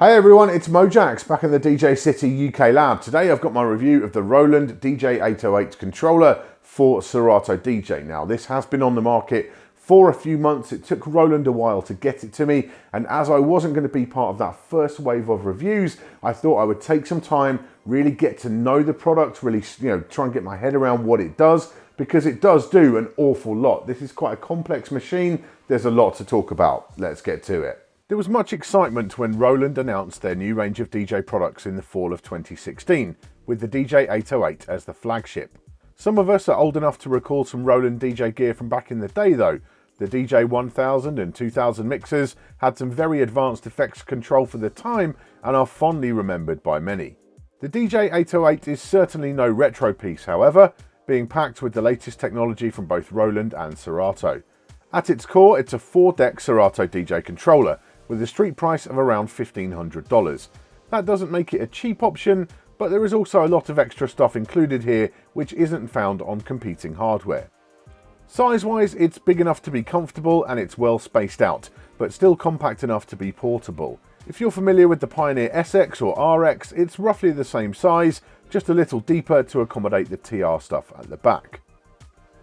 Hey everyone, it's Mojaxx back in the DJcity UK lab. Today I've got my review of the Roland DJ-808 controller for Serato DJ. Now this has been on the market for a few months. It took Roland a while to get it to me, and as I wasn't going to be part of that first wave of reviews, I thought I would take some time, really get to know the product, really try and get my head around what it does, because it does do an awful lot. This is quite a complex machine. There's a lot to talk about. Let's get to it. There was much excitement when Roland announced their new range of DJ products in the fall of 2016, with the DJ-808 as the flagship. Some of us are old enough to recall some Roland DJ gear from back in the day though. The DJ-1000 and 2000 mixers had some very advanced effects control for the time and are fondly remembered by many. The DJ-808 is certainly no retro piece, however, being packed with the latest technology from both Roland and Serato. At its core, it's a 4-deck Serato DJ controller, with a street price of around $1,500. That doesn't make it a cheap option, but there is also a lot of extra stuff included here which isn't found on competing hardware. Size-wise, it's big enough to be comfortable and it's well spaced out, but still compact enough to be portable. If you're familiar with the Pioneer SX or RX, it's roughly the same size, just a little deeper to accommodate the TR stuff at the back.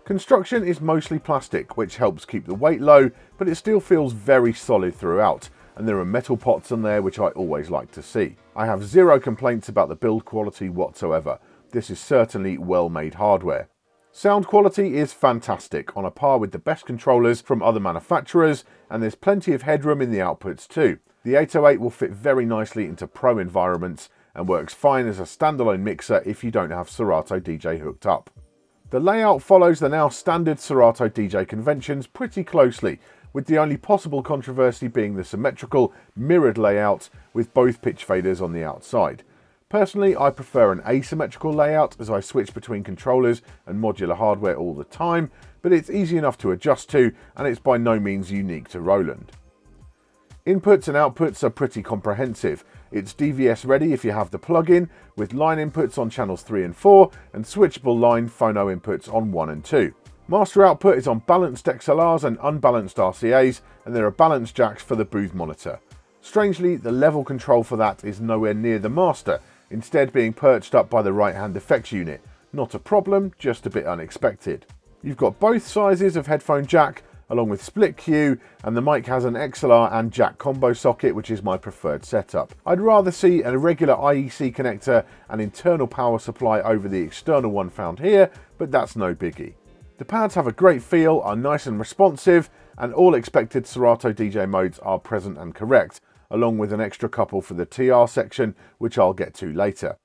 Construction is mostly plastic, which helps keep the weight low, but it still feels very solid throughout. And there are metal pots on there, which I always like to see. I have zero complaints about the build quality whatsoever. This is certainly well-made hardware. Sound quality is fantastic, on a par with the best controllers from other manufacturers, and there's plenty of headroom in the outputs too. The 808 will fit very nicely into pro environments and works fine as a standalone mixer if you don't have Serato DJ hooked up. The layout follows the now standard Serato DJ conventions pretty closely, with the only possible controversy being the symmetrical, mirrored layout with both pitch faders on the outside. Personally, I prefer an asymmetrical layout as I switch between controllers and modular hardware all the time, but it's easy enough to adjust to, and it's by no means unique to Roland. Inputs and outputs are pretty comprehensive. It's DVS ready if you have the plug-in, with line inputs on channels 3 and 4, and switchable line phono inputs on 1 and 2. Master output is on balanced XLRs and unbalanced RCAs, and there are balance jacks for the booth monitor. Strangely, the level control for that is nowhere near the master, instead being perched up by the right-hand effects unit. Not a problem, just a bit unexpected. You've got both sizes of headphone jack, along with split Q, and the mic has an XLR and jack combo socket, which is my preferred setup. I'd rather see a regular IEC connector and internal power supply over the external one found here, but that's no biggie. The pads have a great feel, are nice and responsive, and all expected Serato DJ modes are present and correct, along with an extra couple for the TR section, which I'll get to later.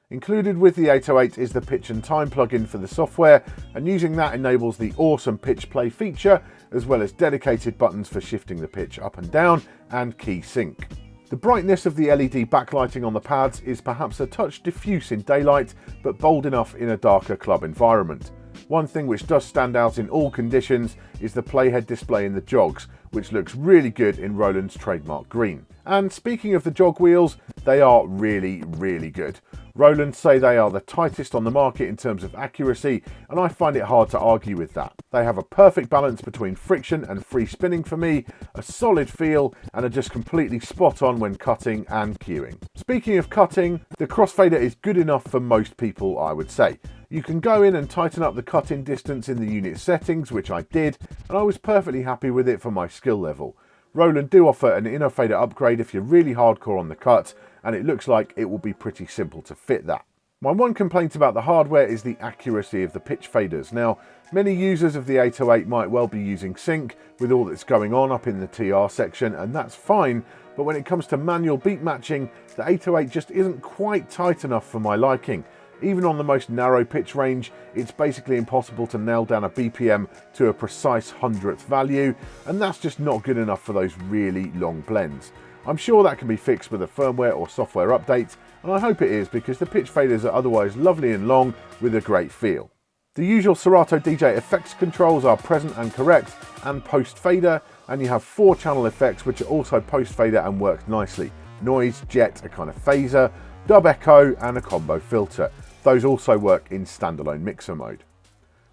Included with the 808 is the pitch and time plugin for the software, and using that enables the awesome pitch play feature, as well as dedicated buttons for shifting the pitch up and down and key sync. The brightness of the LED backlighting on the pads is perhaps a touch diffuse in daylight, but bold enough in a darker club environment. One thing which does stand out in all conditions is the playhead display in the jogs, which looks really good in Roland's trademark green. And speaking of the jog wheels, they are really, really good. Roland say they are the tightest on the market in terms of accuracy, and I find it hard to argue with that. They have a perfect balance between friction and free spinning for me, a solid feel, and are just completely spot on when cutting and cueing. Speaking of cutting, the crossfader is good enough for most people, I would say. You can go in and tighten up the cut-in distance in the unit settings, which I did, and I was perfectly happy with it for my skill level. Roland do offer an inner fader upgrade if you're really hardcore on the cut, and it looks like it will be pretty simple to fit that. My one complaint about the hardware is the accuracy of the pitch faders. Now, many users of the 808 might well be using sync with all that's going on up in the TR section, and that's fine, but when it comes to manual beat matching, the 808 just isn't quite tight enough for my liking. Even on the most narrow pitch range, it's basically impossible to nail down a BPM to a precise 100th value, and that's just not good enough for those really long blends. I'm sure that can be fixed with a firmware or software update, and I hope it is, because the pitch faders are otherwise lovely and long with a great feel. The usual Serato DJ effects controls are present and correct, and post fader, and you have 4 channel effects which are also post fader and work nicely. Noise, jet, a kind of phaser, dub echo, and a combo filter. Those also work in standalone mixer mode.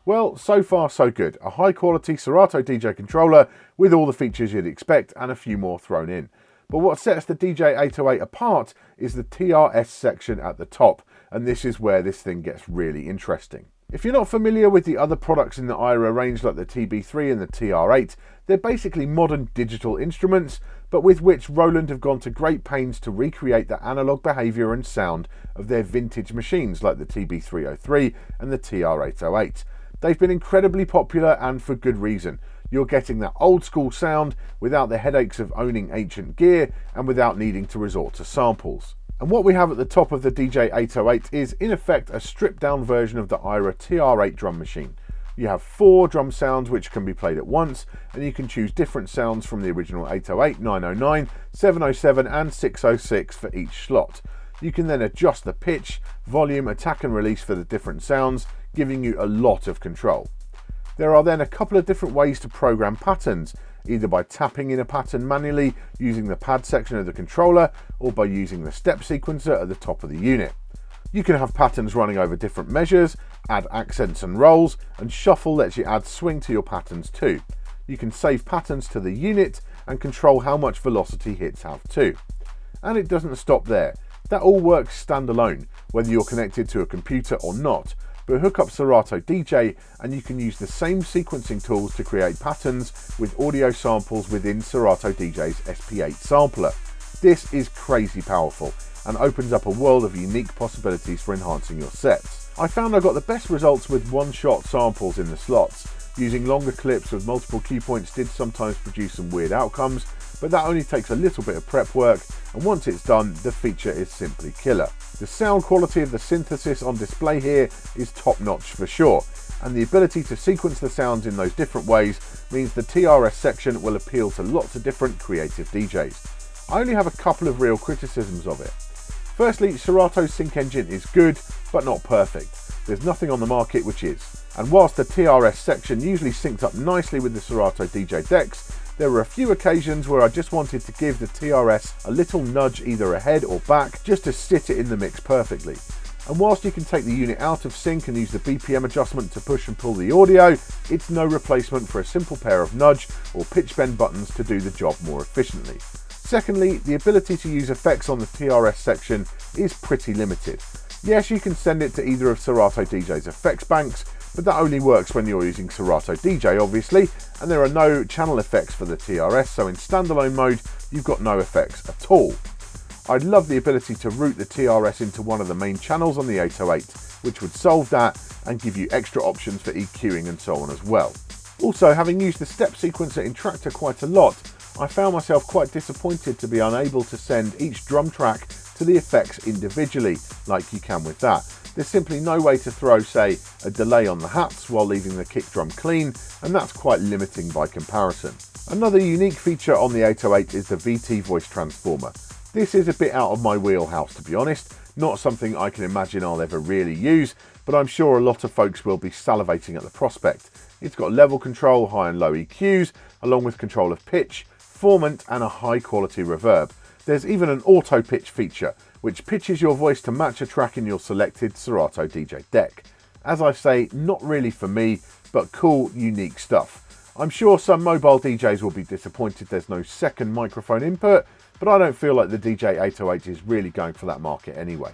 Well, so far so good. A high quality Serato DJ controller with all the features you'd expect and a few more thrown in. But what sets the DJ-808 apart is the TRS section at the top, and this is where this thing gets really interesting. If you're not familiar with the other products in the IRA range like the TB3 and the TR8, they're basically modern digital instruments, but with which Roland have gone to great pains to recreate the analog behaviour and sound of their vintage machines like the TB303 and the TR808. They've been incredibly popular, and for good reason. You're getting that old school sound without the headaches of owning ancient gear and without needing to resort to samples. And what we have at the top of the DJ-808 is in effect a stripped down version of the IRA TR8 drum machine. You have 4 drum sounds which can be played at once, and you can choose different sounds from the original 808, 909, 707 and 606 for each slot. You can then adjust the pitch, volume, attack and release for the different sounds, giving you a lot of control. There are then a couple of different ways to program patterns, either by tapping in a pattern manually using the pad section of the controller or by using the step sequencer at the top of the unit. You can have patterns running over different measures, add accents and rolls, and shuffle lets you add swing to your patterns too. You can save patterns to the unit and control how much velocity hits have too. And it doesn't stop there. That all works standalone, whether you're connected to a computer or not. But hook up Serato DJ and you can use the same sequencing tools to create patterns with audio samples within Serato DJ's SP8 sampler. This is crazy powerful and opens up a world of unique possibilities for enhancing your sets. I found I got the best results with one-shot samples in the slots. Using longer clips with multiple cue points did sometimes produce some weird outcomes, but that only takes a little bit of prep work, and once it's done, the feature is simply killer. The sound quality of the synthesis on display here is top notch for sure, and the ability to sequence the sounds in those different ways means the TRS section will appeal to lots of different creative DJs. I only have a couple of real criticisms of it. Firstly, Serato's sync engine is good, but not perfect. There's nothing on the market which is. And whilst the TRS section usually synced up nicely with the Serato DJ decks, there were a few occasions where I just wanted to give the TRS a little nudge either ahead or back just to sit it in the mix perfectly. And whilst you can take the unit out of sync and use the BPM adjustment to push and pull the audio, it's no replacement for a simple pair of nudge or pitch bend buttons to do the job more efficiently. Secondly, the ability to use effects on the TRS section is pretty limited. Yes, you can send it to either of Serato DJ's effects banks, but that only works when you're using Serato DJ obviously, and there are no channel effects for the TRS, so in standalone mode you've got no effects at all. I'd love the ability to route the TRS into one of the main channels on the 808, which would solve that and give you extra options for EQing and so on as well. Also, having used the step sequencer in Traktor quite a lot, I found myself quite disappointed to be unable to send each drum track to the effects individually, like you can with that. There's simply no way to throw, say, a delay on the hats while leaving the kick drum clean, and that's quite limiting by comparison. Another unique feature on the 808 is the VT voice transformer. This is a bit out of my wheelhouse, to be honest, not something I can imagine I'll ever really use, but I'm sure a lot of folks will be salivating at the prospect. It's got level control, high and low EQs, along with control of pitch, formant and a high quality reverb. There's even an auto pitch feature, which pitches your voice to match a track in your selected Serato DJ deck. As I say, not really for me, but cool, unique stuff. I'm sure some mobile DJs will be disappointed there's no second microphone input, but I don't feel like the DJ-808 is really going for that market anyway.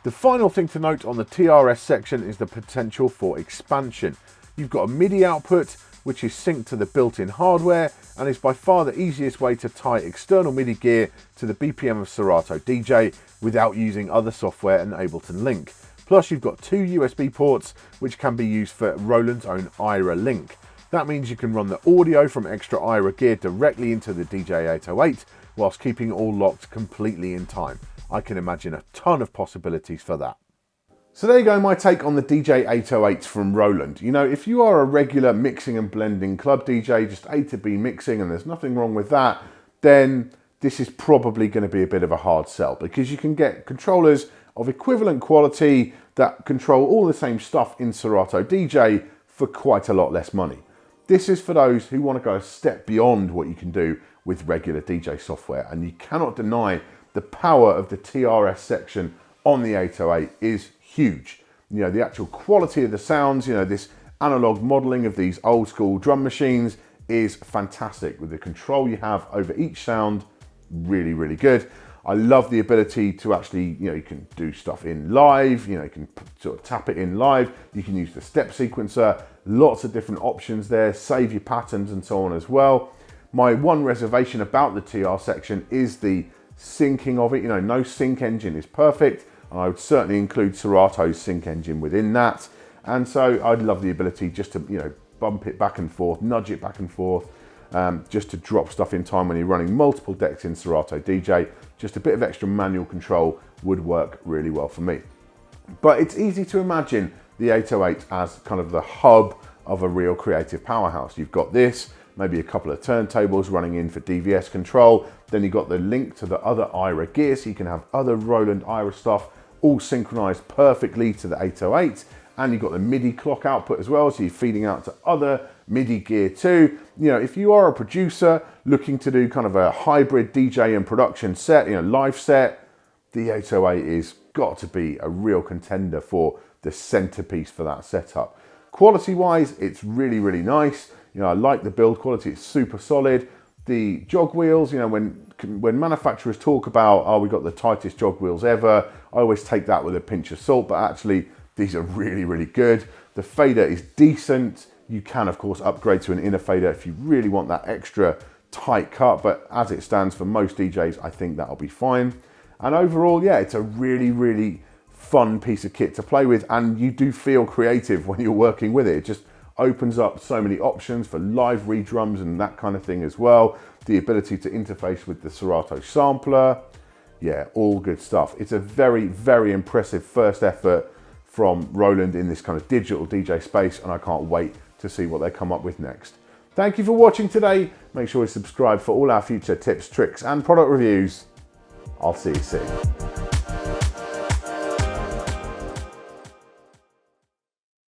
The final thing to note on the TRS section is the potential for expansion. You've got a MIDI output, which is synced to the built-in hardware and is by far the easiest way to tie external MIDI gear to the BPM of Serato DJ without using other software and Ableton Link. Plus you've got 2 USB ports which can be used for Roland's own IRA link. That means you can run the audio from extra IRA gear directly into the DJ-808 whilst keeping it all locked completely in time. I can imagine a ton of possibilities for that. So there you go, my take on the DJ-808 from Roland. You know, if you are a regular mixing and blending club DJ, just A to B mixing, and there's nothing wrong with that, then this is probably going to be a bit of a hard sell, because you can get controllers of equivalent quality that control all the same stuff in Serato DJ for quite a lot less money. This is for those who want to go a step beyond what you can do with regular DJ software, and you cannot deny the power of the TRS section on the 808 is huge. You know, the actual quality of the sounds, you know, this analog modeling of these old school drum machines is fantastic. With the control you have over each sound, really, really good. I love the ability to actually, you can do stuff in live, you can sort of tap it in live. You can use the step sequencer, lots of different options there, save your patterns and so on as well. My one reservation about the TR section is the syncing of it. No sync engine is perfect. I would certainly include Serato's sync engine within that. And so I'd love the ability just to, bump it back and forth, nudge it back and forth, just to drop stuff in time when you're running multiple decks in Serato DJ. Just a bit of extra manual control would work really well for me. But it's easy to imagine the 808 as kind of the hub of a real creative powerhouse. You've got this, maybe a couple of turntables running in for DVS control. Then you've got the link to the other IRA gear, so you can have other Roland IRA stuff all synchronized perfectly to the 808. And you've got the MIDI clock output as well, so you're feeding out to other MIDI gear too. If you are a producer looking to do kind of a hybrid DJ and production set, live set, the 808 is got to be a real contender for the centerpiece for that setup. Quality wise, it's really, really nice. I like the build quality, it's super solid. The jog wheels, when manufacturers talk about, oh, we got the tightest jog wheels ever, I always take that with a pinch of salt, but actually these are really, really good. The fader is decent. You can, of course, upgrade to an inner fader if you really want that extra tight cut, but as it stands for most DJs, I think that'll be fine. And overall, yeah, it's a really, really fun piece of kit to play with, and you do feel creative when you're working with it. It just opens up so many options for live redrums and that kind of thing as well. The ability to interface with the Serato sampler. Yeah, all good stuff. It's a very, very impressive first effort from Roland in this kind of digital DJ space, and I can't wait to see what they come up with next. Thank you for watching today. Make sure you subscribe for all our future tips, tricks, and product reviews. I'll see you soon.